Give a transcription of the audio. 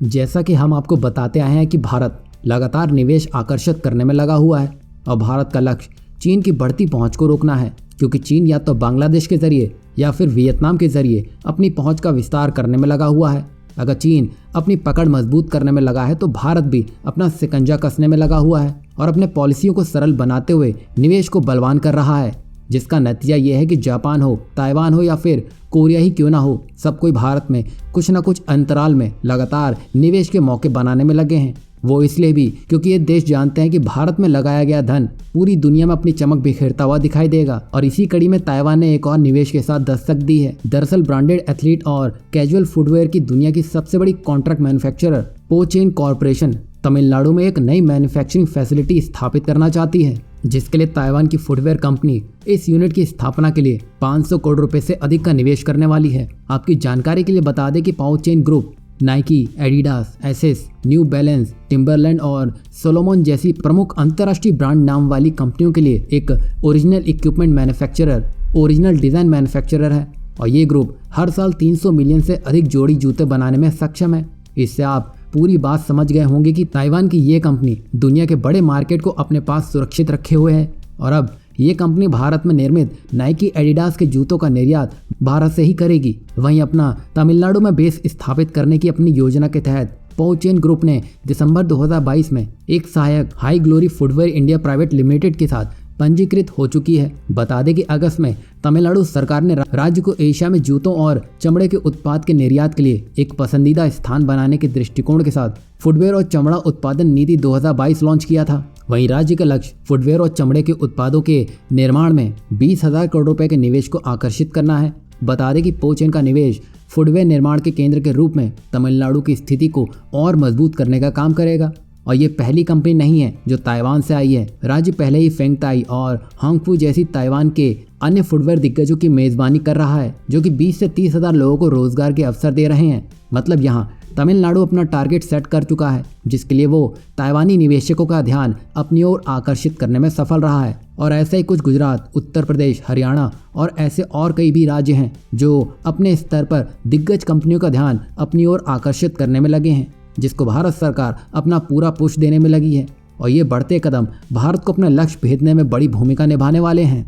जैसा कि हम आपको बताते आए हैं कि भारत लगातार निवेश आकर्षित करने में लगा हुआ है और भारत का लक्ष्य चीन की बढ़ती पहुंच को रोकना है, क्योंकि चीन या तो बांग्लादेश के जरिए या फिर वियतनाम के जरिए अपनी पहुंच का विस्तार करने में लगा हुआ है। अगर चीन अपनी पकड़ मजबूत करने में लगा है तो भारत भी अपना शिकंजा कसने में लगा हुआ है और अपने पॉलिसियों को सरल बनाते हुए निवेश को बलवान कर रहा है, जिसका नतीजा यह है कि जापान हो, ताइवान हो या फिर कोरिया ही क्यों ना हो, सब कोई भारत में कुछ न कुछ अंतराल में लगातार निवेश के मौके बनाने में लगे हैं। वो इसलिए भी क्योंकि ये देश जानते हैं कि भारत में लगाया गया धन पूरी दुनिया में अपनी चमक बिखेरता हुआ दिखाई देगा। और इसी कड़ी में ताइवान ने एक और निवेश के साथ दस्तक दी है। दरअसल ब्रांडेड एथलीट और कैजुअल फुटवेयर की दुनिया की सबसे बड़ी कॉन्ट्रैक्ट मैन्युफैक्चरर पोचेन कॉर्पोरेशन तमिलनाडु में एक नई मैन्युफैक्चरिंग फैसिलिटी स्थापित करना चाहती है, जिसके लिए ताइवान की फुटवेयर कंपनी इस यूनिट की स्थापना के लिए 500 करोड़ रुपए से अधिक का निवेश करने वाली है। आपकी जानकारी के लिए बता दें कि पाओचेन ग्रुप नाइकी, एडिडास, एसिस, न्यू बैलेंस, टिम्बरलैंड और सोलोमन जैसी प्रमुख अंतर्राष्ट्रीय ब्रांड नाम वाली कंपनियों के लिए एक original equipment manufacturer, original design manufacturer है। और ये ग्रुप हर साल 300 मिलियन से अधिक जोड़ी जूते बनाने में सक्षम है। इससे आप पूरी बात समझ गए होंगे कि ताइवान की ये कंपनी दुनिया के बड़े मार्केट को अपने पास सुरक्षित रखे हुए है और अब ये कंपनी भारत में निर्मित नाइकी, एडिडास के जूतों का निर्यात भारत से ही करेगी। वहीं अपना तमिलनाडु में बेस स्थापित करने की अपनी योजना के तहत पोचेन ग्रुप ने दिसंबर 2022 में एक सहायक high glory footwear India private limited के साथ पंजीकृत हो चुकी है। बता दें कि अगस्त में तमिलनाडु सरकार ने राज्य को एशिया में जूतों और चमड़े के उत्पाद के निर्यात के लिए एक पसंदीदा स्थान बनाने के दृष्टिकोण के साथ फुटवेयर और चमड़ा उत्पादन नीति 2022 लॉन्च किया था। वहीं राज्य का लक्ष्य फुटवेयर और चमड़े के उत्पादों के निर्माण में 20,000 करोड़ रुपए के निवेश को आकर्षित करना है। बता दें कि पोचेन का निवेश फुटवेयर निर्माण के केंद्र के रूप में तमिलनाडु की स्थिति को और मजबूत करने का काम करेगा। और ये पहली कंपनी नहीं है जो ताइवान से आई है। राज्य पहले ही फेंगताई और हांगफू जैसी ताइवान के अन्य फुटवेयर दिग्गजों की मेजबानी कर रहा है, जो कि 20 से 30 हजार लोगों को रोजगार के अवसर दे रहे हैं। मतलब यहाँ तमिलनाडु अपना टारगेट सेट कर चुका है, जिसके लिए वो ताइवानी निवेशकों का ध्यान अपनी ओर आकर्षित करने में सफल रहा है। और ऐसे ही कुछ गुजरात, उत्तर प्रदेश, हरियाणा और ऐसे और कई भी राज्य हैं जो अपने स्तर पर दिग्गज कंपनियों का ध्यान अपनी ओर आकर्षित करने में लगे हैं, जिसको भारत सरकार अपना पूरा पुश देने में लगी है। और ये बढ़ते कदम भारत को अपना लक्ष्य भेदने में बड़ी भूमिका निभाने वाले हैं।